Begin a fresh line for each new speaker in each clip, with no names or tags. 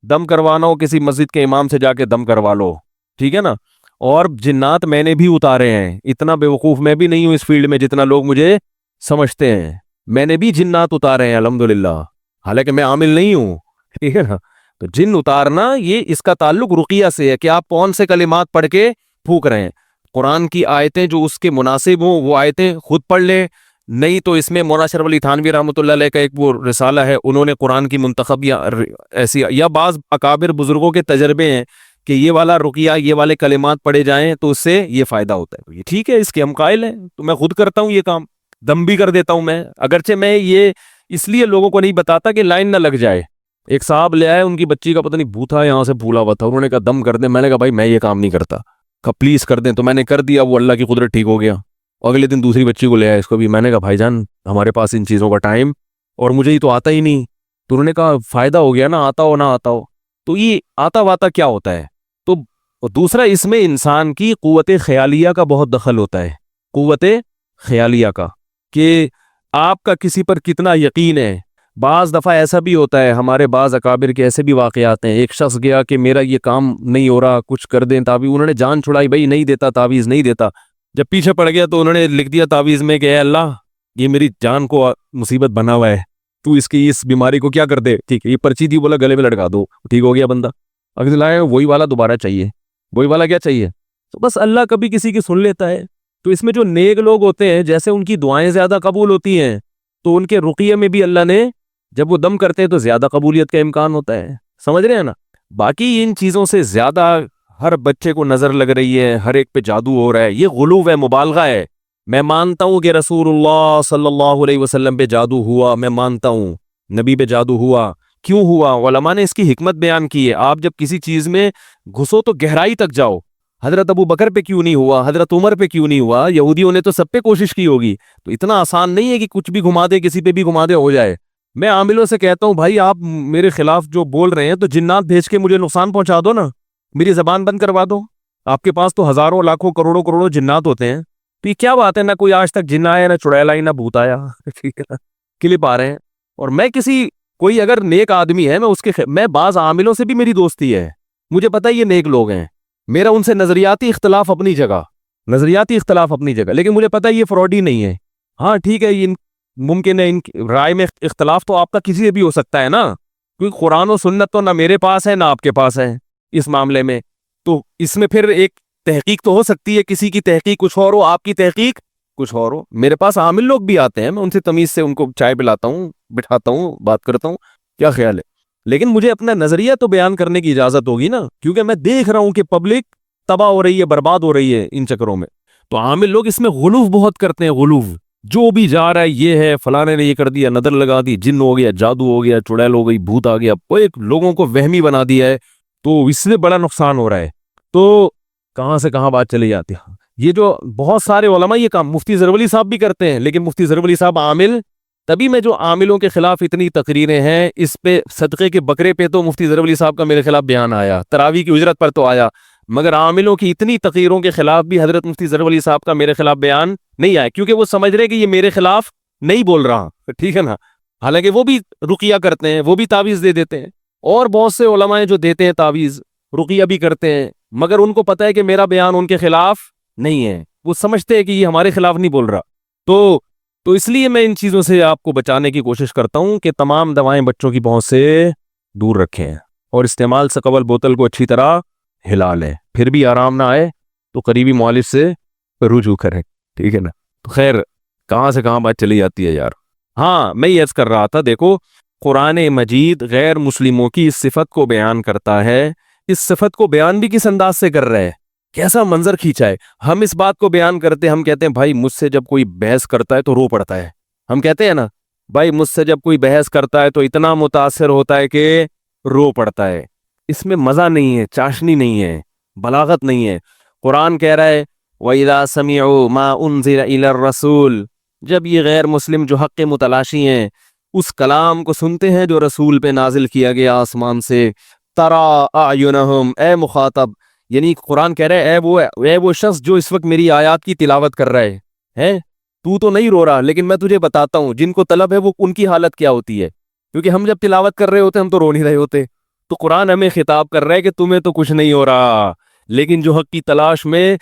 دم کروانا ہو کسی مسجد کے امام سے جا کے دم کروا لو، ٹھیک ہے نا. اور جنات میں نے بھی اتارے ہیں، اتنا بے وقوف میں بھی نہیں ہوں اس فیلڈ میں جتنا لوگ مجھے سمجھتے ہیں. میں نے بھی جنات اتارے ہیں الحمدللہ، حالانکہ میں عامل نہیں ہوں، ٹھیک ہے نا. تو جن اتارنا یہ اس کا تعلق رقیہ سے ہے کہ آپ کون سے کلمات پڑھ کے پھونک رہے ہیں. قرآن کی آیتیں جو اس کے مناسب ہوں وہ آیتیں خود پڑھ لیں، نہیں تو اس میں مولانا اشرف علی تھانوی رحمۃ اللہ علیہ کا ایک وہ رسالہ ہے، انہوں نے قرآن کی منتخب یا ایسی یا بعض اکابر بزرگوں کے تجربے ہیں کہ یہ والا رقیہ یہ والے کلمات پڑھے جائیں تو اس سے یہ فائدہ ہوتا ہے. یہ ٹھیک ہے، اس کے ہم قائل ہیں، تو میں خود کرتا ہوں یہ کام، دم بھی کر دیتا ہوں میں. اگرچہ میں یہ اس لیے لوگوں کو نہیں بتاتا کہ لائن نہ لگ جائے. ایک صاحب لے آئے، ان کی بچی کا پتہ نہیں بھوتھا یہاں سے پھولا ہوا تھا، انہوں نے کہا دم کر دیں. میں نے کہا بھائی میں یہ کام نہیں کرتا، کہا پلیز کر دیں. تو میں نے کر دیا، وہ اللہ کی قدرت ٹھیک ہو گیا. اگلے دن دوسری بچی کو لے آئے، اس کو بھی میں نے کہا بھائی جان ہمارے پاس ان چیزوں کا ٹائم، اور مجھے یہ تو آتا ہی نہیں. تو انہوں نے کہا فائدہ ہو گیا نا، آتا ہو نہ آتا ہو. تو یہ آتا واتا کیا ہوتا ہے؟ تو دوسرا اس میں انسان کی قوت خیالیہ کا بہت دخل ہوتا ہے، قوت خیالیہ کا، کہ آپ کا کسی پر کتنا یقین ہے. بعض دفعہ ایسا بھی ہوتا ہے، ہمارے بعض اکابر کے ایسے بھی واقعات ہیں، ایک شخص گیا کہ میرا یہ کام نہیں ہو رہا، کچھ کر دیں تعویذ، انہوں نے جان چھڑائی، بھائی نہیں دیتا تعویذ نہیں دیتا. جب پیچھے پڑ گیا تو انہوں نے لکھ دیا تعویذ میں کہ اے اللہ یہ میری جان کو مصیبت بنا ہوا ہے، تو اس کی اس بیماری کو کیا کر دے. ٹھیک ہے، یہ پرچی تھی، بولا گلے میں لٹکا دو، ٹھیک ہو گیا بندہ. اگر لائے وہی والا دوبارہ چاہیے، وہی والا کیا چاہیے. تو بس اللہ کبھی کسی کی سن لیتا ہے. تو اس میں جو نیک لوگ ہوتے ہیں، جیسے ان کی دعائیں زیادہ قبول ہوتی ہیں، تو ان کے رقیہ میں بھی اللہ نے جب وہ دم کرتے ہیں تو زیادہ قبولیت کا امکان ہوتا ہے. سمجھ رہے ہیں نا. باقی ان چیزوں سے زیادہ ہر بچے کو نظر لگ رہی ہے، ہر ایک پہ جادو ہو رہا ہے، یہ غلو ہے، مبالغہ ہے. میں مانتا ہوں کہ رسول اللہ صلی اللہ علیہ وسلم پہ جادو ہوا، میں مانتا ہوں نبی پہ جادو ہوا. کیوں ہوا؟ علماء نے اس کی حکمت بیان کی ہے. آپ جب کسی چیز میں گھسو تو گہرائی تک جاؤ. حضرت ابو بکر پہ کیوں نہیں ہوا، حضرت عمر پہ کیوں نہیں ہوا؟ یہودیوں نے تو سب پہ کوشش کی ہوگی. تو اتنا آسان نہیں ہے کہ کچھ بھی گھما دے، کسی پہ بھی گھما دے ہو جائے. میں عاملوں سے کہتا ہوں بھائی آپ میرے خلاف جو بول رہے ہیں تو جنات بھیج کے مجھے نقصان پہنچا دو نا، میری زبان بند کروا دو. آپ کے پاس تو ہزاروں لاکھوں کروڑوں کروڑوں جنات ہوتے ہیں، تو یہ کیا بات ہے؟ نہ کوئی آج تک جن آیا، نہ چڑیل آئی، نہ بھوت آیا. ٹھیک ہے نا، کلپ آ رہے ہیں. اور میں کوئی اگر نیک آدمی ہے، میں بعض عاملوں سے بھی میری دوستی ہے، مجھے پتہ ہے یہ نیک لوگ ہیں. میرا ان سے نظریاتی اختلاف اپنی جگہ، لیکن مجھے پتہ ہے یہ فراڈی نہیں ہے. ہاں ٹھیک ہے، ممکن ہے ان رائے میں اختلاف تو آپ کا کسی سے بھی ہو سکتا ہے نا، کیونکہ قرآن و سنت تو نہ میرے پاس ہے نہ آپ کے پاس ہے اس معاملے میں. تو اس میں پھر ایک تحقیق تو ہو سکتی ہے، کسی کی تحقیق کچھ اور ہو، آپ کی تحقیق کچھ اور ہو. میرے پاس عامل لوگ بھی آتے ہیں، میں ان سے تمیز سے ان کو چائے پلاتا ہوں، بٹھاتا ہوں، بات کرتا ہوں، کیا خیال ہے. لیکن مجھے اپنا نظریہ تو بیان کرنے کی اجازت ہوگی نا، کیونکہ میں دیکھ رہا ہوں کہ پبلک تباہ ہو رہی ہے، برباد ہو رہی ہے ان چکروں میں. تو عامل لوگ اس میں غلوف بہت کرتے ہیں، غلوف. جو بھی جا رہا ہے یہ ہے، فلانے نے یہ کر دیا، نظر لگا دی، جن ہو گیا، جادو ہو گیا، چڑیل ہو گئی، بھوت آ گیا، وہ ایک لوگوں کو وہمی بنا دیا ہے. تو اس سے بڑا نقصان ہو رہا ہے. تو کہاں سے کہاں بات چلی جاتی ہے. یہ جو بہت سارے علماء یہ کام مفتی ظفر علی صاحب بھی کرتے ہیں، لیکن مفتی ظفر علی صاحب عامل، تبھی میں جو عاملوں کے خلاف اتنی تقریریں ہیں، اس پہ صدقے کے بکرے پہ تو مفتی ظفر علی صاحب کا میرے خلاف بیان آیا، تراویح کی اجرت پر تو آیا، مگر عاملوں کی اتنی تقریروں کے خلاف بھی حضرت مفتی ظفر علی صاحب کا میرے خلاف بیان نہیں آیا، کیونکہ وہ سمجھ رہے کہ یہ میرے خلاف نہیں بول رہا. ٹھیک ہے نا. حالانکہ وہ بھی رقیہ کرتے ہیں، وہ بھی تعویذ دے دیتے ہیں، اور بہت سے علماء ہیں جو دیتے ہیں تعویذ، رقیہ بھی کرتے ہیں، مگر ان کو پتہ ہے کہ میرا بیان ان کے خلاف نہیں ہے، وہ سمجھتے ہیں کہ یہ ہمارے خلاف نہیں بول رہا. تو اس لیے میں ان چیزوں سے آپ کو بچانے کی کوشش کرتا ہوں کہ تمام دوائیں بچوں کی پہنچ سے دور رکھیں، اور استعمال سے قبل بوتل کو اچھی طرح ہلا لیں. پھر بھی آرام نہ آئے تو قریبی معالج سے رجوع کریں. ٹھیک ہے نا. تو خیر کہاں سے کہاں بات چلی جاتی ہے یار. ہاں میں یہ عرض کر رہا تھا، دیکھو قرآن مجید غیر مسلموں کی اس صفت کو بیان کرتا ہے. اس صفت کو بیان بھی کس انداز سے کر رہا ہے، کیسا منظر کھینچا ہے. ہم اس بات کو بیان کرتے، ہم کہتے ہیں بھائی مجھ سے جب کوئی بحث کرتا ہے تو رو پڑتا ہے. ہم کہتے ہیں نا بھائی مجھ سے جب کوئی بحث کرتا ہے تو اتنا متاثر ہوتا ہے کہ رو پڑتا ہے. اس میں مزہ نہیں ہے، چاشنی نہیں ہے، بلاغت نہیں ہے. قرآن کہہ رہا ہے وَإِذَا سَمِعُوا مَا أُنزِلَ إِلَى الرَّسُولِ، جب یہ غیر مسلم جو حق متلاشی ہیں اس کلام کو سنتے ہیں جو رسول پہ نازل کیا گیا آسمان سے، تَرَىٰ أَعْيُنَهُمْ، اے مخاطب، یعنی قرآن کہہ رہا ہے اے وہ شخص جو اس وقت میری آیات کی تلاوت کر رہا ہے تو نہیں رو رہا، لیکن میں تجھے بتاتا ہوں جن کو طلب ہے وہ ان کی حالت کیا ہوتی ہے. کیونکہ ہم جب تلاوت کر رہے ہوتے ہم تو رو نہیں رہے ہوتے، تو قرآن ہمیں خطاب کر رہا ہے کہ تمہیں تو کچھ نہیں ہو رہا، لیکن جو حق کی تلاش میں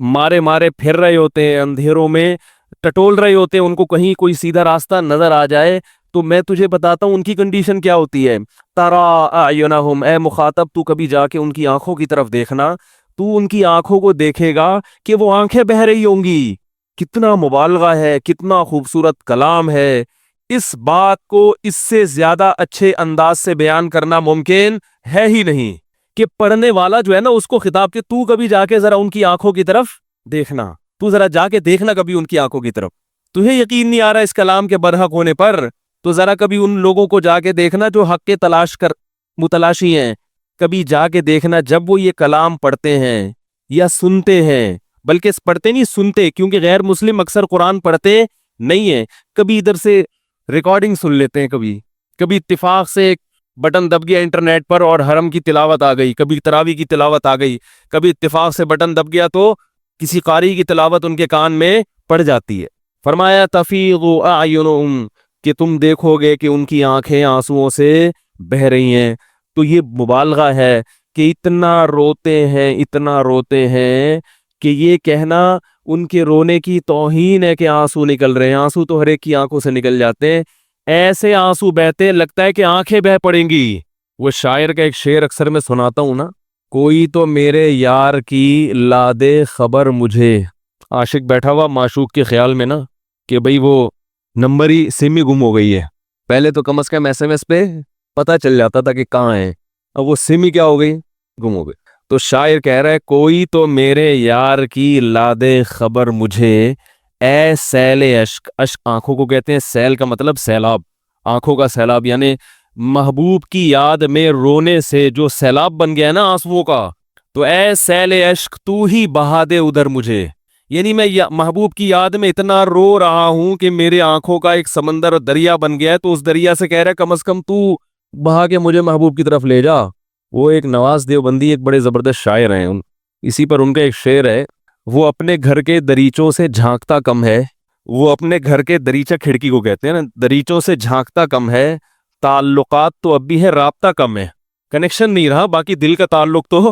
مارے مارے پھر رہے ہوتے ہیں، اندھیروں میں ٹٹول رہے ہوتے ہیں، ان کو کہیں کوئی سیدھا راستہ نظر آ جائے تو میں تجھے بتاتا ہوں ان کی کنڈیشن کیا ہوتی ہے۔ ترا اعینہم، اے مخاطب تو کبھی جا کے ان کی آنکھوں کی طرف دیکھنا، تو ان کی آنکھوں کو دیکھے گا کہ وہ آنکھیں بہہ رہی ہوں گی۔ کتنا مبالغہ ہے، کتنا خوبصورت کلام ہے، اس بات کو اس سے زیادہ اچھے انداز سے بیان کرنا ممکن ہے ہی نہیں کہ پڑھنے والا جو ہے نا اس کو خطاب کہ تو کبھی جا کے ذرا ان کی آنکھوں کی طرف دیکھنا، تو ذرا جا کے دیکھنا کبھی ان کی آنکھوں کی طرف۔ تجھے یقین نہیں آ رہا اس کلام کے برحق ہونے پر، تو ذرا کبھی ان لوگوں کو جا کے دیکھنا جو حق کے متلاشی ہیں، کبھی جا کے دیکھنا جب وہ یہ کلام پڑھتے ہیں یا سنتے ہیں، بلکہ پڑھتے نہیں سنتے، کیونکہ غیر مسلم اکثر قرآن پڑھتے نہیں ہیں، کبھی ادھر سے ریکارڈنگ سن لیتے ہیں، کبھی اتفاق سے ایک بٹن دب گیا انٹرنیٹ پر اور حرم کی تلاوت آ گئی، کبھی تراویح کی تلاوت آ گئی، کبھی اتفاق سے بٹن دب گیا تو کسی قاری کی تلاوت ان کے کان میں پڑ جاتی ہے۔ فرمایا تفیض اعینہم، کہ تم دیکھو گے کہ ان کی آنکھیں آنسوؤں سے بہہ رہی ہیں۔ تو یہ مبالغہ ہے کہ اتنا روتے ہیں کہ یہ کہنا ان کے رونے کی توہین ہے کہ آنسو نکل رہے ہیں۔ آنسو تو ہر ایک کی آنکھوں سے نکل جاتے ہیں، ایسے آنسو بہتے لگتا ہے کہ آنکھیں بہ پڑیں گی۔ وہ شاعر کا ایک شعر اکثر میں سناتا ہوں نا، کوئی تو میرے یار کی لا دے خبر مجھے۔ عاشق بیٹھا ہوا معشوق کے خیال میں نا کہ بھئی وہ نمبر ہی سم ہی گم ہو گئی ہے، پہلے تو کم از کم ایس ایم ایس پہ پتہ چل جاتا تھا کہ کہاں ہے، اب وہ سم ہی کیا ہو گئی، گم ہو گئی۔ تو شاعر کہہ رہا ہے کوئی تو میرے یار کی لا دے خبر مجھے، اے سیل اشک، اشک آنکھوں کو کہتے ہیں، سیل کا مطلب سیلاب، آنکھوں کا سیلاب، یعنی محبوب کی یاد میں رونے سے جو سیلاب بن گیا ہے نا آنسوؤں کا، تو اے سیل اشک تو ہی بہا دے ادھر مجھے، یعنی میں محبوب کی یاد میں اتنا رو رہا ہوں کہ میرے آنکھوں کا ایک سمندر اور دریا بن گیا ہے، تو اس دریا سے کہہ رہا ہے کم از کم تو بہا کے مجھے محبوب کی طرف لے جا۔ وہ ایک نواز دیوبندی ایک بڑے زبردست شاعر ہیں، اسی پر ان کا ایک شعر ہے، وہ اپنے گھر کے دریچوں سے جھانکتا کم ہے، وہ اپنے گھر کے دریچہ کھڑکی کو کہتے ہیں نا، دریچوں سے جھانکتا کم ہے، تعلقات تو اب بھی ہے رابطہ کم ہے، کنیکشن نہیں رہا، باقی دل کا تعلق تو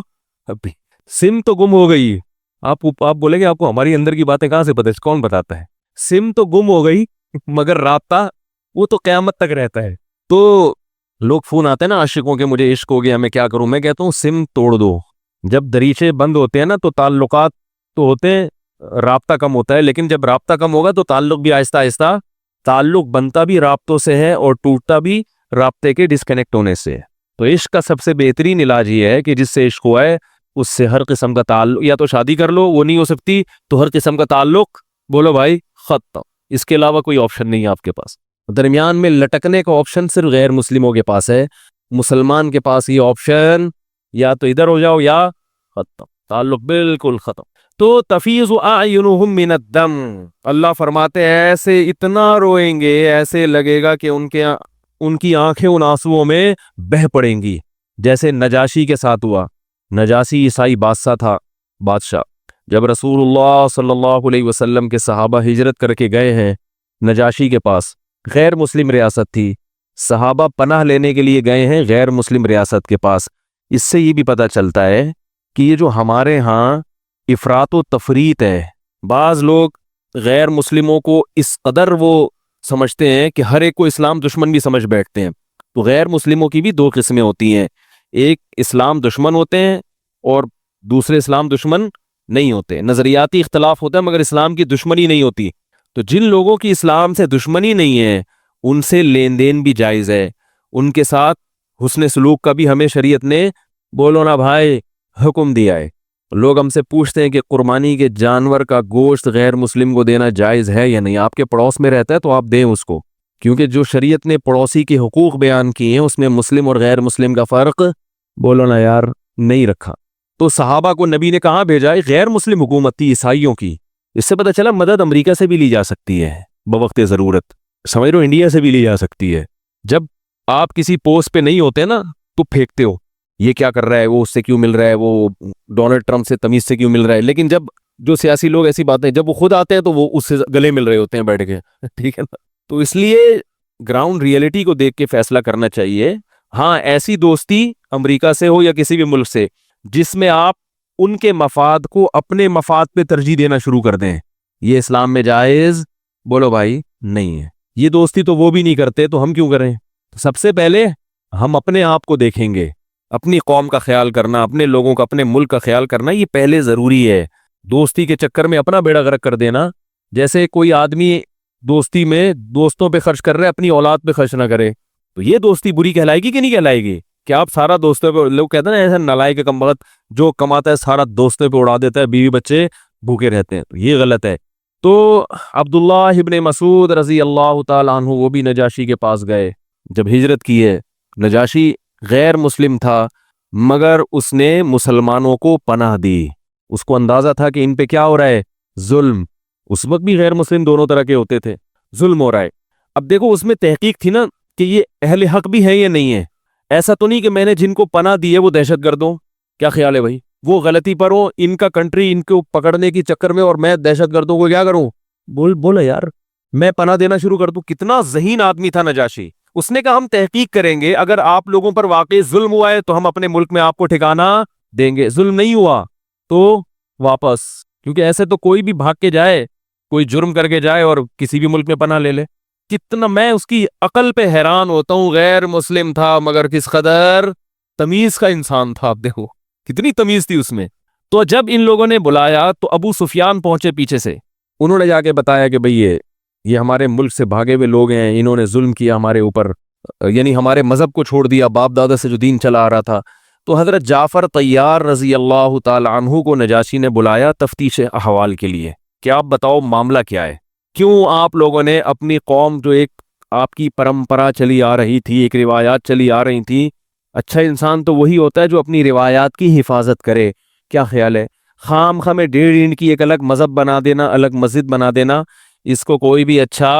اب بھی، سم تو گم ہو گئی۔ آپ بولیں گے آپ کو ہماری اندر کی باتیں کہاں سے پتہ ہے، کون بتاتا ہے؟ سم تو گم ہو گئی مگر رابطہ وہ تو قیامت تک رہتا ہے۔ تو لوگ فون آتے ہیں نا عاشقوں کے، مجھے عشق ہو گیا میں کیا کروں، میں کہتا ہوں سم توڑ دو، جب دریچے بند ہوتے ہیں نا تو تعلقات تو ہوتے ہیں، رابطہ کم ہوتا ہے، لیکن جب رابطہ کم ہوگا تو تعلق بھی آہستہ آہستہ، تعلق بنتا بھی رابطوں سے ہے اور ٹوٹتا بھی رابطے کے ڈسکنیکٹ ہونے سے ہے۔ تو عشق کا سب سے بہترین علاج یہ ہے کہ جس سے عشق ہوا ہے اس سے ہر قسم کا تعلق، یا تو شادی کر لو، وہ نہیں ہو سکتی تو ہر قسم کا تعلق بولو بھائی ختم، اس کے علاوہ کوئی آپشن نہیں ہے آپ کے پاس۔ درمیان میں لٹکنے کا آپشن صرف غیر مسلموں کے پاس ہے، مسلمان کے پاس یہ آپشن یا تو ادھر ہو جاؤ یا ختم، تعلق بالکل ختم۔ تو تفیض اعینہم من الدم، اللہ فرماتے ہیں ایسے اتنا روئیں گے، ایسے لگے گا کہ ان کی آنکھیں ان آنسوؤں میں بہہ پڑیں گی، جیسے نجاشی کے ساتھ ہوا۔ نجاشی عیسائی بادشاہ، جب رسول اللہ صلی اللہ علیہ وسلم کے صحابہ ہجرت کر کے گئے ہیں نجاشی کے پاس، غیر مسلم ریاست تھی، صحابہ پناہ لینے کے لیے گئے ہیں غیر مسلم ریاست کے پاس۔ اس سے یہ بھی پتہ چلتا ہے کہ یہ جو ہمارے ہاں افراط و تفریط ہے، بعض لوگ غیر مسلموں کو اس قدر وہ سمجھتے ہیں کہ ہر ایک کو اسلام دشمن بھی سمجھ بیٹھتے ہیں۔ تو غیر مسلموں کی بھی دو قسمیں ہوتی ہیں، ایک اسلام دشمن ہوتے ہیں اور دوسرے اسلام دشمن نہیں ہوتے، نظریاتی اختلاف ہوتا ہے مگر اسلام کی دشمنی نہیں ہوتی۔ تو جن لوگوں کی اسلام سے دشمنی نہیں ہے ان سے لین دین بھی جائز ہے، ان کے ساتھ حسن سلوک کا بھی ہمیں شریعت نے بولو نا بھائی حکم دیا ہے۔ لوگ ہم سے پوچھتے ہیں کہ قربانی کے جانور کا گوشت غیر مسلم کو دینا جائز ہے یا نہیں، آپ کے پڑوس میں رہتا ہے تو آپ دیں اس کو، کیونکہ جو شریعت نے پڑوسی کے حقوق بیان کیے ہیں اس میں مسلم اور غیر مسلم کا فرق بولو نا یار نہیں رکھا۔ تو صحابہ کو نبی نے کہاں بھیجا ہے؟ غیر مسلم حکومت تھی عیسائیوں کی۔ اس سے پتہ چلا مدد امریکہ سے بھی لی جا سکتی ہے بوقت ضرورت، سمجھ رہے ہو، انڈیا سے بھی لی جا سکتی ہے۔ جب آپ کسی پوسٹ پہ نہیں ہوتے نا تو پھینکتے ہو یہ کیا کر رہا ہے، وہ اس سے کیوں مل رہا ہے، وہ ڈونلڈ ٹرمپ سے تمیز سے کیوں مل رہا ہے، لیکن جب جو سیاسی لوگ ایسی باتیں جب وہ خود آتے ہیں تو وہ اس سے گلے مل رہے ہوتے ہیں بیٹھ کے، ٹھیک ہے نا۔ تو اس لیے گراؤنڈ ریئلٹی کو دیکھ کے فیصلہ کرنا چاہیے۔ ہاں ایسی دوستی امریکہ سے ہو یا کسی بھی ملک سے، جس میں آپ ان کے مفاد کو اپنے مفاد پہ ترجیح دینا شروع کر دیں، یہ اسلام میں جائز بولو بھائی نہیں ہے۔ یہ دوستی تو وہ بھی نہیں کرتے تو ہم کیوں کریں؟ سب سے پہلے ہم اپنے آپ کو دیکھیں گے، اپنی قوم کا خیال کرنا، اپنے لوگوں کا، اپنے ملک کا خیال کرنا یہ پہلے ضروری ہے۔ دوستی کے چکر میں اپنا بیڑا غرق کر دینا، جیسے کوئی آدمی دوستی میں دوستوں پہ خرچ کر رہے اپنی اولاد پہ خرچ نہ کرے، تو یہ دوستی بری کہلائے گی کہ نہیں کہلائے گی؟ کہ آپ سارا دوستوں پہ، لوگ کہتے ہیں نا ایسا نالائق کمبخت جو کماتا ہے سارا دوستوں پہ اڑا دیتا ہے، بیوی بچے بھوکے رہتے ہیں، تو یہ غلط ہے۔ تو عبداللہ ابن مسعود رضی اللہ تعالیٰ عنہ وہ بھی نجاشی کے پاس گئے جب ہجرت کی ہے۔ نجاشی غیر مسلم تھا مگر اس نے مسلمانوں کو پناہ دی، اس کو اندازہ تھا کہ ان پہ کیا ہو رہا ہے، ظلم۔ اس وقت بھی غیر مسلم دونوں طرح کے ہوتے تھے، ظلم ہو رہا ہے۔ اب دیکھو اس میں تحقیق تھی نا کہ یہ اہل حق بھی ہے یا نہیں ہے، ایسا تو نہیں کہ میں نے جن کو پناہ دی ہے وہ دہشت گرد ہوں، کیا خیال ہے بھائی؟ وہ غلطی پر ہو، ان کا کنٹری ان کو پکڑنے کی چکر میں، اور میں دہشت گردوں کو کیا کروں، بولا یار میں پناہ دینا شروع کر دوں۔ کتنا ذہین آدمی تھا نجاشی، اس نے کہا ہم تحقیق کریں گے، اگر آپ لوگوں پر واقعی ظلم ہوا ہے تو ہم اپنے ملک میں آپ کو ٹھکانہ دیں گے، ظلم نہیں ہوا تو واپس، کیونکہ ایسے تو کوئی بھی بھاگ کے جائے، کوئی جرم کر کے جائے اور کسی بھی ملک میں پناہ لے لے۔ کتنا میں اس کی عقل پہ حیران ہوتا ہوں، غیر مسلم تھا مگر کس قدر تمیز کا انسان تھا، آپ دیکھو کتنی تمیز تھی اس میں۔ تو جب ان لوگوں نے بلایا تو ابو سفیان پہنچے پیچھے سے، انہوں نے جا کے بتایا کہ بھئی یہ ہمارے ملک سے بھاگے ہوئے لوگ ہیں، انہوں نے ظلم کیا ہمارے اوپر، یعنی ہمارے مذہب کو چھوڑ دیا، باپ دادا سے جو دین چلا آ رہا تھا۔ تو حضرت جعفر طیار رضی اللہ تعالی عنہ کو نجاشی نے بلایا تفتیش احوال کے لیے کہ آپ بتاؤ معاملہ کیا ہے، کیوں آپ لوگوں نے اپنی قوم، جو ایک آپ کی پرمپرا چلی آ رہی تھی، ایک روایات چلی آ رہی تھی، اچھا انسان تو وہی ہوتا ہے جو اپنی روایات کی حفاظت کرے، کیا خیال ہے؟ خام خواہ میں 1.5 اینٹ کی ایک الگ مذہب بنا دینا، الگ مسجد بنا دینا، اس کو کوئی بھی اچھا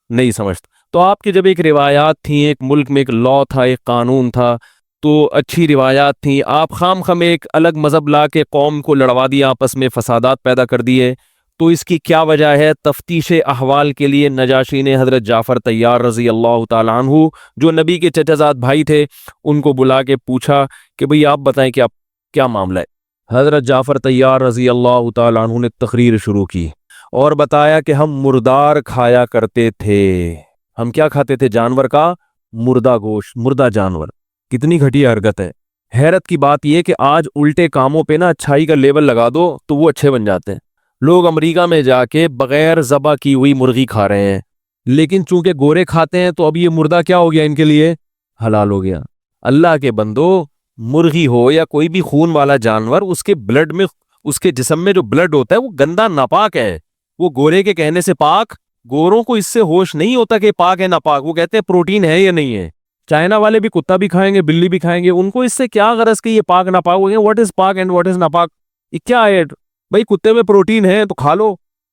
نہیں سمجھتا۔ تو آپ کی جب ایک روایات تھیں، ایک ملک میں ایک لا تھا، ایک قانون تھا، تو اچھی روایات تھیں، آپ خام خواہ میں ایک الگ مذہب لا کے قوم کو لڑوا دیا، آپس میں فسادات پیدا کر دیے، تو اس کی کیا وجہ ہے؟ تفتیش احوال کے لیے نجاشی نے حضرت جعفر طیار رضی اللہ تعالیٰ عنہ جو نبی کے چچا زاد بھائی تھے ان کو بلا کے پوچھا کہ بھئی آپ بتائیں کہ آپ کیا معاملہ ہے۔ حضرت جعفر طیار رضی اللہ تعالیٰ عنہ نے تقریر شروع کی اور بتایا کہ ہم مردار کھایا کرتے تھے۔ ہم کیا کھاتے تھے؟ جانور کا مردہ گوشت، مردہ جانور۔ کتنی گھٹیا حرکت ہے۔ حیرت کی بات یہ کہ آج الٹے کاموں پہ نا اچھائی کا لیبل لگا دو تو وہ اچھے بن جاتے ہیں۔ لوگ امریکہ میں جا کے بغیر ذبح کی ہوئی مرغی کھا رہے ہیں، لیکن چونکہ گورے کھاتے ہیں تو اب یہ مردہ کیا ہو گیا ان کے لیے؟ حلال ہو گیا۔ اللہ کے بندو، مرغی ہو یا کوئی بھی خون والا جانور، اس کے بلڈ میں، اس کے جسم میں جو بلڈ ہوتا ہے وہ گندا ناپاک ہے، وہ گورے کے کہنے سے پاک۔ گوروں کو اس سے ہوش نہیں ہوتا کہ پاک ہے ناپاک، وہ کہتے ہیں پروٹین ہے یا نہیں ہے۔ چائنا والے بھی کتا بھی کھائیں گے، بلی بھی کھائیں گے، ان کو اس سے کیا غرض کہ یہ پاک ناپاک ہو گیا؟ واٹ از پاک اینڈ واٹ از ناپاک؟ یہ کیا ہے بھائی؟ کتے میں پروٹین ہے تو کھا لو۔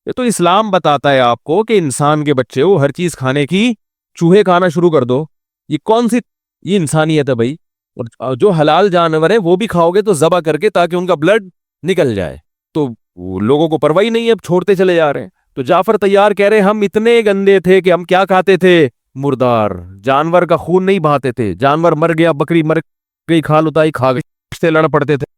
یہ تو اسلام بتاتا ہے آپ کو کہ انسان کے بچے ہو، ہر چیز کھانے کی، چوہے کھانا شروع کر دو۔ یہ کون سی یہ انسانیت ہے بھائی؟ اور جو حلال جانور ہے وہ بھی کھاؤ گے تو ذبح کر کے تاکہ ان کا بلڈ نکل جائے، تو لوگوں کو پرواہ نہیں ہے، اب چھوڑتے چلے جا رہے ہیں۔ تو جعفر طیار کہہ رہے ہم اتنے گندے تھے کہ ہم کیا کھاتے تھے؟ مردار جانور کا خون نہیں بہاتے تھے۔ جانور مر گیا، بکری مر گئی، کھال اتائی کھا گئے، سے لڑ پڑتے تھے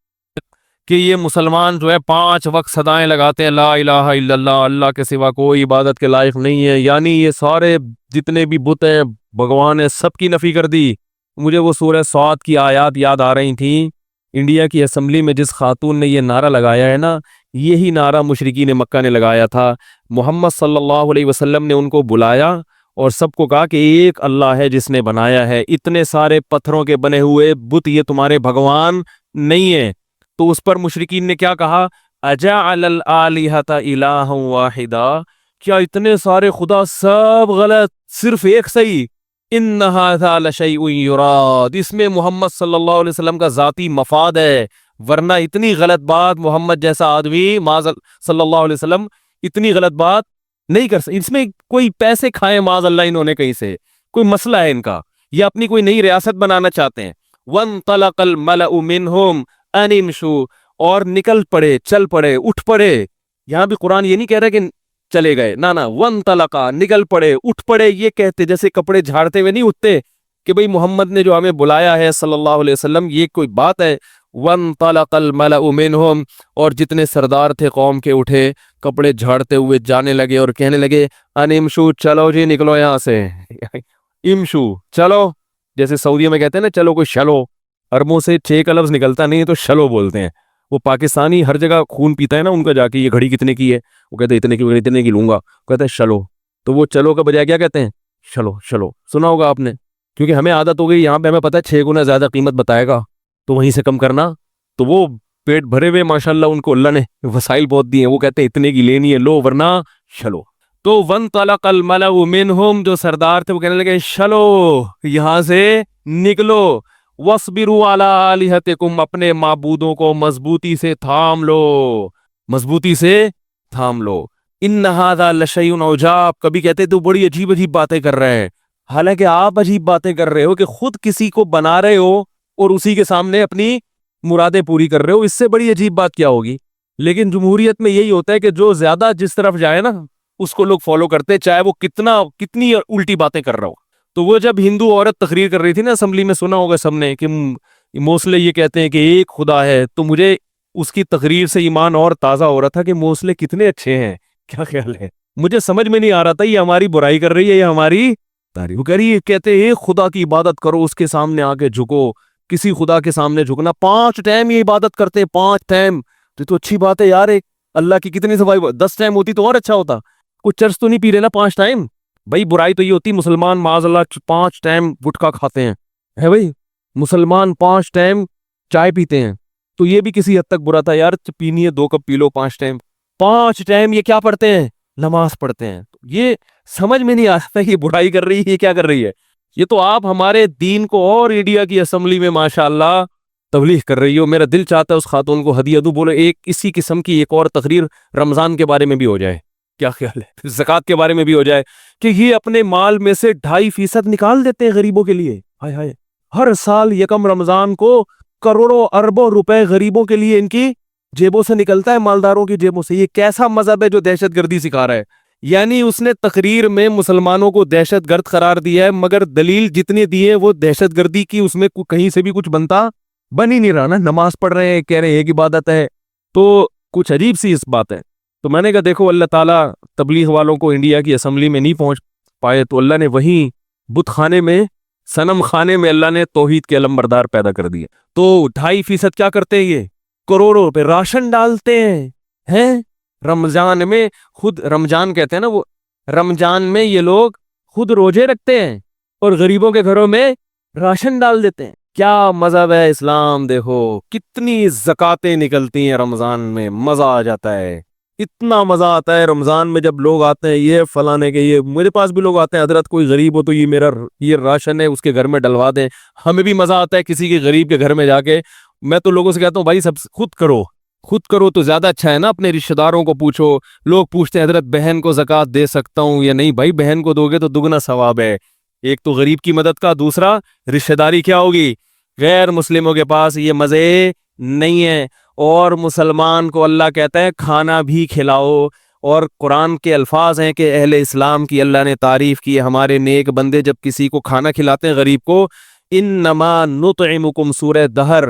کہ یہ مسلمان جو ہے 5 وقت صدائیں لگاتے ہیں لا الہ الا اللہ، اللہ کے سوا کوئی عبادت کے لائق نہیں ہے، یعنی یہ سارے جتنے بھی بت ہیں، بھگوان ہیں، سب کی نفی کر دی۔ مجھے وہ سورہ صاد کی آیات یاد آ رہی تھیں۔ انڈیا کی اسمبلی میں جس خاتون نے یہ نعرہ لگایا ہے نا، یہی نعرہ مشرکین مکہ نے لگایا تھا۔ محمد صلی اللہ علیہ وسلم نے ان کو بلایا اور سب کو کہا کہ ایک اللہ ہے جس نے بنایا ہے، اتنے سارے پتھروں کے بنے ہوئے بت یہ تمہارے بھگوان نہیں ہیں۔ تو اس پر مشرکین نے کیا کہا؟ اجعل الآلہۃ الہا واحدا، کیا اتنے سارے خدا سب غلط، صرف ایک صحیح؟ ان ھذا لشیء یراد، اس میں محمد صلی اللہ علیہ وسلم کا ذاتی مفاد ہے، ورنہ اتنی غلط بات محمد جیسا آدمی صلی اللہ علیہ وسلم اتنی غلط بات نہیں کر سکتے۔ اس میں کوئی پیسے کھائے معاذ اللہ انہوں نے کہیں سے، کوئی مسئلہ ہے ان کا، یہ اپنی کوئی نئی ریاست بنانا چاہتے ہیں۔ وانطلق الملأ منہم ان امشوا، اور نکل پڑے، چل پڑے، اٹھ پڑے۔ یہاں بھی قرآن یہ نہیں کہہ رہا کہ چلے گئے، نہ وانطلقا، نکل پڑے، اٹھ پڑے، یہ کہتے جیسے کپڑے جھاڑتے ہوئے نہیں اٹھتے، کہ بھئی محمد نے جو ہمیں بلایا ہے صلی اللہ علیہ وسلم یہ کوئی بات ہے. وَانطَلَقَ الْمَلَأُ مِنْهُمْ اور جتنے سردار تھے قوم کے اٹھے کپڑے جھاڑتے ہوئے جانے لگے اور کہنے لگے ان امشو چلو جی نکلو یہاں سے. امشو چلو، جیسے سعودیہ میں کہتے ہیں نا چلو کوئی شلو، عربوں سے 6 کا لفظ نکلتا نہیں تو شلو بولتے ہیں. وہ پاکستانی ہر جگہ خون پیتا ہے نا ان کا، جا کے یہ گھڑی کتنے کی ہے وہ کہتے ہیں اتنے کی لوں گا، کہتے ہیں شلو. تو وہ چلو کا بجائے کیا کہتے ہیں؟ شلو. شلو سنا ہوگا آپ نے، کیونکہ ہمیں عادت ہو گئی یہاں پہ ہمیں پتہ ہے 6 گنا زیادہ قیمت بتائے گا تو وہیں سے کم کرنا. تو وہ پیٹ بھرے ہوئے ماشاءاللہ ان کو اللہ نے وسائل بہت دیے ہیں، وہ کہتے ہیں اتنے کی لینی ہے لو ورنہ شلو. تو وَانطَلَقَ الْمَلَأُ مِنْهُمْ جو سردار تھے وہ کہنے لگے شلو یہاں سے نکلو. وَاصْبِرُوا عَلَىٰ آلِهَتِكُمْ اپنے معبودوں کو مضبوطی سے تھام لو، مضبوطی سے تھام لو. اِنَّ هَذَا لَشَيْءٌ عُجَابٌ کبھی کہتے تو بڑی عجیب عجیب باتیں کر رہے ہیں، حالانکہ آپ عجیب باتیں کر رہے ہو کہ خود کسی کو بنا رہے ہو اور اسی کے سامنے اپنی مرادیں پوری کر رہے ہو، اس سے بڑی عجیب بات کیا ہوگی. لیکن جمہوریت میں یہی ہوتا ہے کہ جو زیادہ جس طرف جائے نا اس کو لوگ فالو کرتے چاہے وہ کتنی الٹی باتیں کر رہا ہو. تو وہ جب ہندو عورت تقریر کر رہی تھی نا اسمبلی میں، سنا ہوگا سب نے کہ موسلے یہ کہتے ہیں کہ ایک خدا ہے، تو مجھے اس کی تقریر سے ایمان اور تازہ ہو رہا تھا کہ موسلے کتنے اچھے ہیں. کیا خیال ہے؟ مجھے سمجھ میں نہیں آ رہا تھا یہ ہماری برائی کر رہی ہے یا ہماری تعریف کر رہی ہے. کہتے ہیں ایک خدا کی عبادت کرو، اس کے سامنے آ کے جھکو، کسی خدا کے سامنے جھکنا. 5 ٹائم یہ عبادت کرتے ہیں، 5 ٹائم. تو اچھی بات ہے یار، ایک اللہ کی کتنی صفائی، 10 ٹائم ہوتی تو اور اچھا ہوتا. کچھ چرچ تو نہیں پی رہے نا 5 ٹائم. بھائی برائی تو یہ ہوتی مسلمان معاذ اللہ 5 ٹائم گٹکا کھاتے ہیں، ہے بھائی مسلمان 5 ٹائم چائے پیتے ہیں، تو یہ بھی کسی حد تک برا تھا یار، پینی ہے 2 کپ پی لو 5 ٹائم. 5 ٹائم یہ کیا پڑھتے ہیں؟ نماز پڑھتے ہیں. یہ سمجھ میں نہیں آتا یہ برائی کر رہی ہے، یہ کیا کر رہی ہے. یہ تو آپ ہمارے دین کو اور انڈیا کی اسمبلی میں ماشاءاللہ تبلیغ کر رہی ہو. میرا دل چاہتا ہے اس خاتون کو ہدیہ دوں، بولے ایک اسی قسم کی ایک اور تقریر رمضان کے بارے میں بھی ہو جائے. کیا خیال ہے؟ زکوٰۃ کے بارے میں بھی ہو جائے کہ یہ اپنے مال میں سے 2.5% نکال دیتے ہیں غریبوں کے لیے. ہائے ہائے، ہر سال یکم رمضان کو کروڑوں اربوں روپے غریبوں کے لیے ان کی جیبوں سے نکلتا ہے، مالداروں کی جیبوں سے. یہ کیسا مذہب ہے جو دہشت گردی سکھا رہا ہے؟ یعنی اس نے تقریر میں مسلمانوں کو دہشت گرد قرار دیا ہے، مگر دلیل جتنے دیے وہ دہشت گردی کی، اس میں کہیں سے بھی کچھ بن ہی نہیں رہا نا. نماز پڑھ رہے ہیں، کہہ رہے ہیں ایک عبادت ہے، تو کچھ عجیب سی اس بات ہے. تو میں نے کہا دیکھو اللہ تعالیٰ تبلیغ والوں کو انڈیا کی اسمبلی میں نہیں پہنچ پائے تو اللہ نے وہیں بت خانے میں، صنم خانے میں اللہ نے توحید کے علم بردار پیدا کر دیے. تو 2.5% کیا کرتے ہیں؟ یہ کروڑوں روپے راشن ڈالتے ہیں رمضان میں. خود رمضان کہتے ہیں نا، وہ رمضان میں یہ لوگ خود روزے رکھتے ہیں اور غریبوں کے گھروں میں راشن ڈال دیتے ہیں. کیا مذہب ہے اسلام! دیکھو کتنی زکاتیں نکلتی ہیں رمضان میں، مزہ آ جاتا ہے. اتنا مزہ آتا ہے رمضان میں جب لوگ آتے ہیں، یہ فلانے کے، یہ میرے پاس بھی لوگ آتے ہیں، حضرت کوئی غریب ہو تو یہ میرا یہ راشن ہے اس کے گھر میں ڈلوا دیں. ہمیں بھی مزہ آتا ہے کسی کے غریب کے گھر میں جا کے. میں تو لوگوں سے کہتا ہوں بھائی سب خود کرو تو زیادہ اچھا ہے نا. اپنے رشتہ داروں کو پوچھو. لوگ پوچھتے ہیں حضرت بہن کو زکوٰۃ دے سکتا ہوں یا نہیں؟ بھائی بہن کو دو گے تو دگنا ثواب ہے. ایک تو غریب کی مدد کا، دوسرا رشتہ داری کیا ہوگی. غیر مسلموں کے پاس یہ مزے نہیں ہیں. اور مسلمان کو اللہ کہتا ہے کھانا بھی کھلاؤ. اور قرآن کے الفاظ ہیں کہ اہل اسلام کی اللہ نے تعریف کی، ہمارے نیک بندے جب کسی کو کھانا کھلاتے ہیں غریب کو. انما نطعمکم، سورہ دہر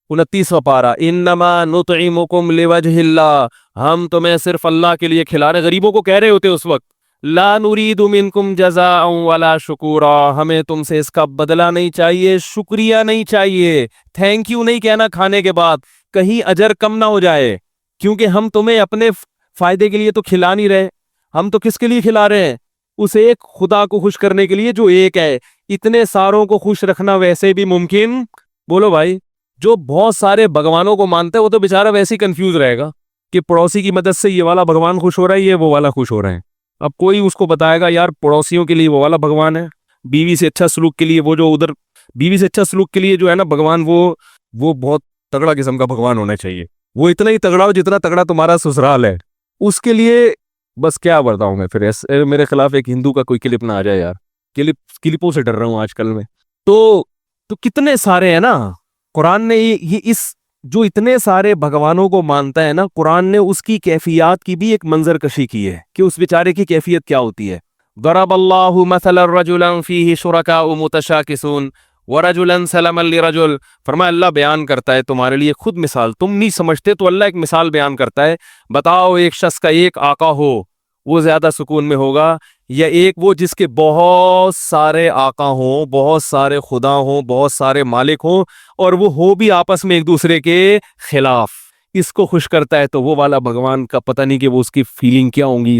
29واں پارہ، انما نطعمکم لوجہ اللہ، ہم تمہیں صرف اللہ کے لیے کھلا رہے. غریبوں کو کہہ رہے ہوتے اس وقت لا نرید منکم جزاء ولا شکورا، ہمیں تم سے اس کا بدلہ نہیں چاہیے، شکریہ نہیں چاہیے، تھینک یو نہیں کہنا کھانے کے بعد، کہیں اجر کم نہ ہو جائے، کیونکہ ہم تمہیں اپنے فائدے کے لیے تو کھلا نہیں رہے. ہم تو کس کے لیے کھلا رہے ہیں؟ اس ایک خدا کو خوش کرنے کے لیے جو ایک ہے. اتنے ساروں کو خوش رکھنا ویسے بھی ممکن، بولو بھائی. جو بہت سارے بھگوانوں کو مانتا ہے وہ تو بیچارہ ویسے ہی کنفیوز رہے گا کہ پڑوسی کی مدد سے یہ والا بھگوان خوش ہو رہا ہے، یہ وہ والا خوش ہو رہے ہیں. اب کوئی اس کو بتائے گا یار پڑوسیوں کے لیے وہ والا بھگوان ہے، بیوی سے اچھا سلوک کے لیے وہ جو ادھر، بیوی سے اچھا سلوک کے لیے جو ہے نا بھگوان، وہ بہت تگڑا قسم کا بھگوان ہونا چاہیے. وہ اتنا ہی تگڑا ہو جتنا تگڑا تمہارا سسرال ہے. اس کے لیے بس کیا بتاؤں میں پھر. میرے خلاف ایک ہندو کا کوئی کلپ نہ آ جائے یار، کلپوں سے ڈر رہا ہوں آج کل میں. تو کتنے سارے ہیں نا. قرآن نے یہ اس جو اتنے سارے بھگوانوں کو مانتا ہے نا، قرآن نے اس کی کیفیات کی بھی ایک منظر کشی کی ہے کہ اس بیچارے کی کیفیت کیا ہوتی ہے. ضرب اللہ مثلا رجلا فیہ شرکاء متشاکسون ورجلا سلما لرجل. فرمایا اللہ بیان کرتا ہے تمہارے لیے خود مثال، تم نہیں سمجھتے تو اللہ ایک مثال بیان کرتا ہے. بتاؤ ایک شخص کا ایک آقا ہو وہ زیادہ سکون میں ہوگا، یا ایک وہ جس کے بہت سارے آقا ہوں، بہت سارے خدا ہوں، بہت سارے مالک ہوں، اور وہ ہو بھی آپس میں ایک دوسرے کے خلاف. اس کو خوش کرتا ہے تو وہ والا بھگوان کا پتہ نہیں کہ وہ اس کی فیلنگ کیا ہوں گی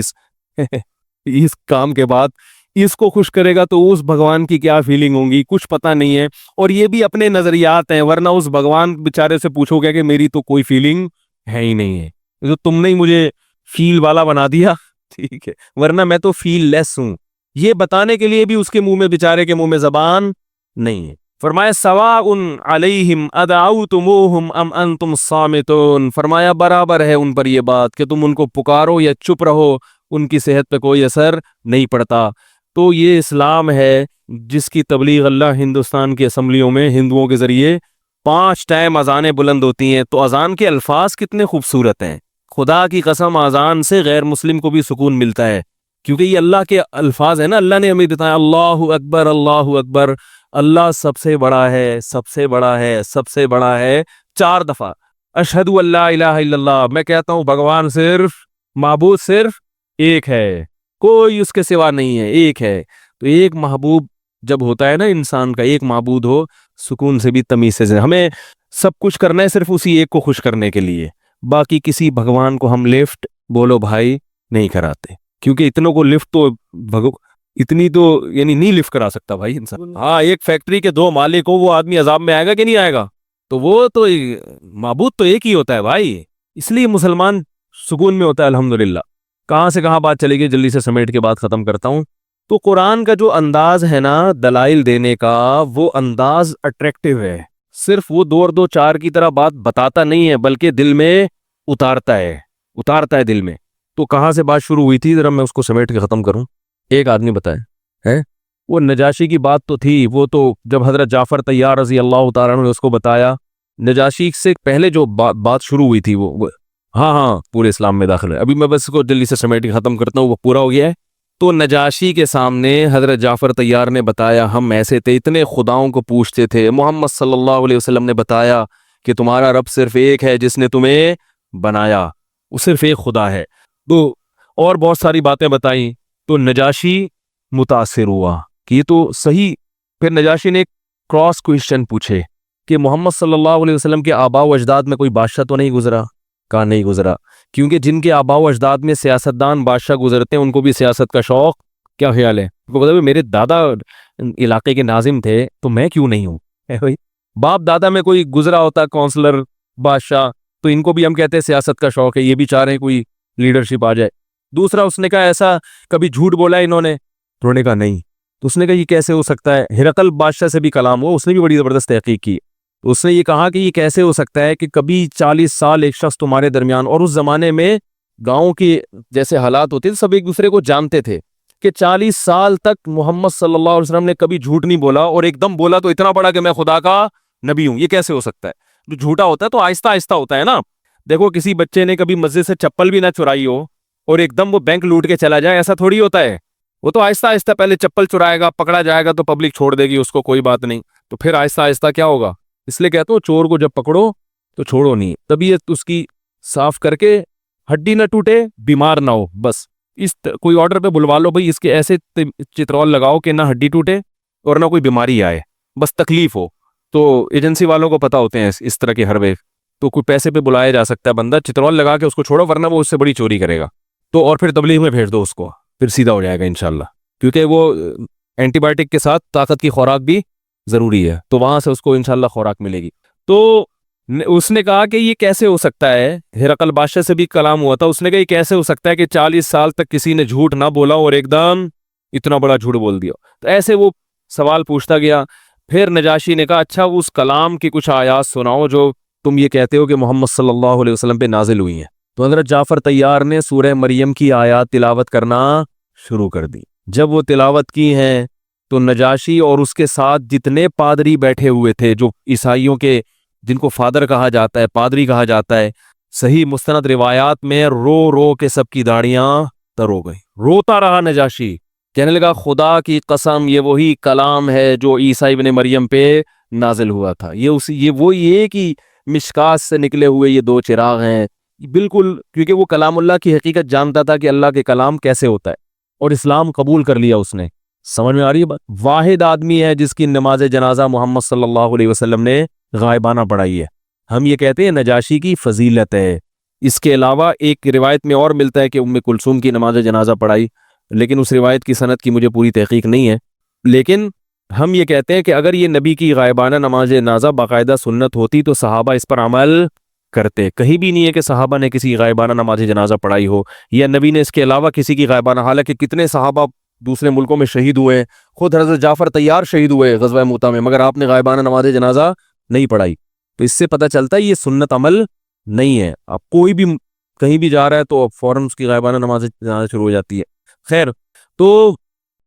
اس کام کے بعد. اس کو خوش کرے گا تو اس بھگوان کی کیا فیلنگ ہوں گی کچھ پتہ نہیں ہے. اور یہ بھی اپنے نظریات ہیں، ورنہ اس بھگوان بیچارے سے پوچھو گے کہ میری تو کوئی فیلنگ ہے ہی نہیں ہے، تو تم نے مجھے فیل والا بنا دیا، ٹھیک ہے، ورنہ میں تو فیل لیس ہوں. یہ بتانے کے لیے بھی اس کے منہ میں بیچارے کے منہ میں زبان نہیں ہے. فرمایا سواء علیہم ادعوتموہم ام انتم صامتون. فرمایا برابر ہے ان پر یہ بات کہ تم ان کو پکارو یا چپ رہو، ان کی صحت پہ کوئی اثر نہیں پڑتا. تو یہ اسلام ہے جس کی تبلیغ اللہ ہندوستان کی اسمبلیوں میں ہندوؤں کے ذریعے 5 ٹائم اذانیں بلند ہوتی ہیں. تو اذان کے الفاظ کتنے خوبصورت ہیں، خدا کی قسم اذان سے غیر مسلم کو بھی سکون ملتا ہے، کیونکہ یہ اللہ کے الفاظ ہیں نا. اللہ نے ہمیں بتایا اللہ اکبر اللہ اکبر، اللہ سب سے بڑا ہے، سب سے بڑا ہے، سب سے بڑا ہے 4 دفعہ. اشہد ان لا الہ الا اللہ، میں کہتا ہوں بھگوان صرف، معبود صرف ایک ہے، کوئی اس کے سوا نہیں ہے، ایک ہے. تو ایک محبوب جب ہوتا ہے نا انسان کا، ایک معبود ہو، سکون سے بھی تمیز سے ہمیں سب کچھ کرنا ہے صرف اسی ایک کو خوش کرنے کے لیے. باقی کسی بھگوان کو ہم لفٹ بولو بھائی نہیں کراتے، کیونکہ اتنوں کو لفٹ تو اتنی تو یعنی نہیں لفٹ کرا سکتا بھائی انسان. ہاں ایک فیکٹری کے 2 مالک ہو، وہ آدمی عذاب میں آئے گا کہ نہیں آئے گا؟ تو وہ تو معبود تو ایک ہی ہوتا ہے بھائی. اس لیے مسلمان سکون میں ہوتا ہے الحمدللہ. کہاں سے کہاں بات چلے گی، جلدی سے سمیٹ کے بات ختم کرتا ہوں. تو قرآن کا جو انداز ہے نا دلائل دینے کا، وہ انداز اٹریکٹیو ہے. صرف وہ 2 اور 2 4 کی طرح بات بتاتا نہیں ہے، بلکہ دل میں اتارتا ہے دل میں. تو کہاں سے بات شروع ہوئی تھی، ذرا میں اس کو سمیٹ کے ختم کروں. ایک آدمی بتائے ہے وہ نجاشی کی بات تو تھی، وہ تو جب حضرت جعفر طیار رضی اللہ تعالیٰ عنہ نے اس کو بتایا، نجاشی سے پہلے جو بات شروع ہوئی تھی وہ ہاں پورے اسلام میں داخل ہے. ابھی میں بس اس کو جلدی سے سمیٹ کے ختم کرتا ہوں، وہ پورا ہو گیا ہے. تو نجاشی کے سامنے حضرت جعفر طیار نے بتایا ہم ایسے تھے، اتنے خداؤں کو پوچھتے تھے. محمد صلی اللہ علیہ وسلم نے بتایا کہ تمہارا رب صرف ایک ہے جس نے تمہیں بنایا، وہ صرف ایک خدا ہے. تو اور بہت ساری باتیں بتائیں. تو نجاشی متاثر ہوا کہ یہ تو صحیح. پھر نجاشی نے ایک کراس کوئسچن پوچھے کہ محمد صلی اللہ علیہ وسلم کے آباء و اجداد میں کوئی بادشاہ تو نہیں گزرا؟ کہا نہیں گزرا، کیونکہ جن کے آباء و اجداد میں سیاستدان بادشاہ گزرتے ہیں ان کو بھی سیاست کا شوق. کیا خیال ہے؟ وہ بتا میرے دادا علاقے کے ناظم تھے تو میں کیوں نہیں ہوں؟ باپ دادا میں کوئی گزرا ہوتا کونسلر بادشاہ، تو ان کو بھی ہم کہتے ہیں سیاست کا شوق ہے، یہ بھی چاہ رہے ہیں کوئی لیڈرشپ آ جائے. دوسرا اس نے کہا ایسا کبھی جھوٹ بولا انہوں نے؟ انہوں نے کہا نہیں. تو اس نے کہا یہ کیسے ہو سکتا ہے؟ ہرقل بادشاہ سے بھی کلام ہوا، اس نے بھی بڑی زبردست تحقیق کی. تو اس نے یہ کہا کہ یہ کیسے ہو سکتا ہے کہ کبھی 40 سال ایک شخص تمہارے درمیان، اور اس زمانے میں گاؤں کے جیسے حالات ہوتے تھے، سب ایک دوسرے کو جانتے تھے، کہ 40 سال تک محمد صلی اللہ علیہ وسلم نے کبھی جھوٹ نہیں بولا، اور ایک دم بولا تو اتنا بڑا کہ میں خدا کا نبی ہوں. یہ کیسے ہو سکتا ہے؟ جو جھوٹا ہوتا ہے تو آہستہ آہستہ ہوتا ہے نا. دیکھو کسی بچے نے کبھی مسجد سے چپل بھی نہ چرائی ہو اور ایک دم وہ بینک لوٹ کے چلا جائے، ایسا تھوڑی ہوتا ہے. وہ تو آہستہ آہستہ پہلے چپل چرائے گا، پکڑا جائے گا تو پبلک چھوڑ دے گی اس کو، کوئی بات نہیں. تو پھر آہستہ آہستہ کیا ہوگا؟ اس لیے کہتا ہوں چور کو جب پکڑو تو چھوڑو نہیں، طبیعت اس کی صاف کر کے، ہڈی نہ ٹوٹے، بیمار نہ ہو، بس کوئی آرڈر پہ بلوا لو بھائی اس کے ایسے چترول لگاؤ کہ نہ ہڈی ٹوٹے اور نہ کوئی بیماری آئے، بس تکلیف ہو. تو ایجنسی والوں کو پتا ہوتے ہیں اس طرح کے حربے، تو کوئی پیسے پہ بلایا جا سکتا ہے بندہ، چترول لگا کے اس کو چھوڑو ورنہ وہ اس سے بڑی چوری کرے گا. تو اور پھر تبلیغ میں بھیج دو اس کو، پھر سیدھا ہو جائے گا انشاءاللہ، کیونکہ وہ اینٹی بائیوٹک کے ساتھ طاقت کی خوراک بھی ضروری ہے، تو وہاں سے اس کو انشاءاللہ خوراک ملے گی. تو اس نے کہا کہ یہ کیسے ہو سکتا ہے، ہرقل بادشاہ سے بھی کلام ہوا تھا، اس نے کہا یہ کیسے ہو سکتا ہے کہ 40 سال تک کسی نے جھوٹ نہ بولا اور ایک دم اتنا بڑا جھوٹ بول دیا. تو ایسے وہ سوال پوچھتا گیا. پھر نجاشی نے کہا اچھا اس کلام کی کچھ آیات سناؤ جو تم یہ کہتے ہو کہ محمد صلی اللہ علیہ وسلم پہ نازل ہوئی ہیں. تو حضرت جعفر طیار نے سورہ مریم کی آیات تلاوت کرنا شروع کر دی. جب وہ تلاوت کی ہیں تو نجاشی اور اس کے ساتھ جتنے پادری بیٹھے ہوئے تھے، جو عیسائیوں کے جن کو فادر کہا جاتا ہے، پادری کہا جاتا ہے، صحیح مستند روایات میں رو رو کے سب کی داڑیاں تر ہو گئی. روتا رہا نجاشی، کہنے لگا خدا کی قسم یہ وہی کلام ہے جو عیسیٰ ابن مریم پہ نازل ہوا تھا، یہ وہی ایک ہی مشکات سے نکلے ہوئے یہ دو چراغ ہیں بالکل، کیونکہ وہ کلام اللہ کی حقیقت جانتا تھا کہ اللہ کے کلام کیسے ہوتا ہے، اور اسلام قبول کر لیا اس نے۔ سمجھ میں آ رہی ہے بات؟ واحد آدمی ہے جس کی نماز جنازہ محمد صلی اللہ علیہ وسلم نے غائبانہ پڑھائی ہے۔ ہم یہ کہتے ہیں نجاشی کی فضیلت ہے۔ اس کے علاوہ ایک روایت میں اور ملتا ہے کہ ام کلثوم کی نماز جنازہ پڑھائی، لیکن اس روایت کی سند کی مجھے پوری تحقیق نہیں ہے۔ لیکن ہم یہ کہتے ہیں کہ اگر یہ نبی کی غائبانہ نماز جنازہ باقاعدہ سنت ہوتی تو صحابہ اس پر عمل کرتے۔ کہیں بھی نہیں ہے کہ صحابہ نے کسی غائبانہ نماز جنازہ پڑھائی ہو یا نبی نے اس کے علاوہ کسی کی غائبانہ، حالانکہ کتنے صحابہ دوسرے ملکوں میں شہید ہوئے، خود حضرت جعفر طیار شہید ہوئے غزوہ موتہ میں، مگر آپ نے غائبانہ نماز جنازہ نہیں پڑھائی۔ تو اس سے پتہ چلتا ہے یہ سنت عمل نہیں ہے۔ اب کوئی بھی کہیں بھی جا رہا ہے تو فوراً اس کی غائبانہ نماز جنازہ شروع ہو جاتی ہے۔ خیر، تو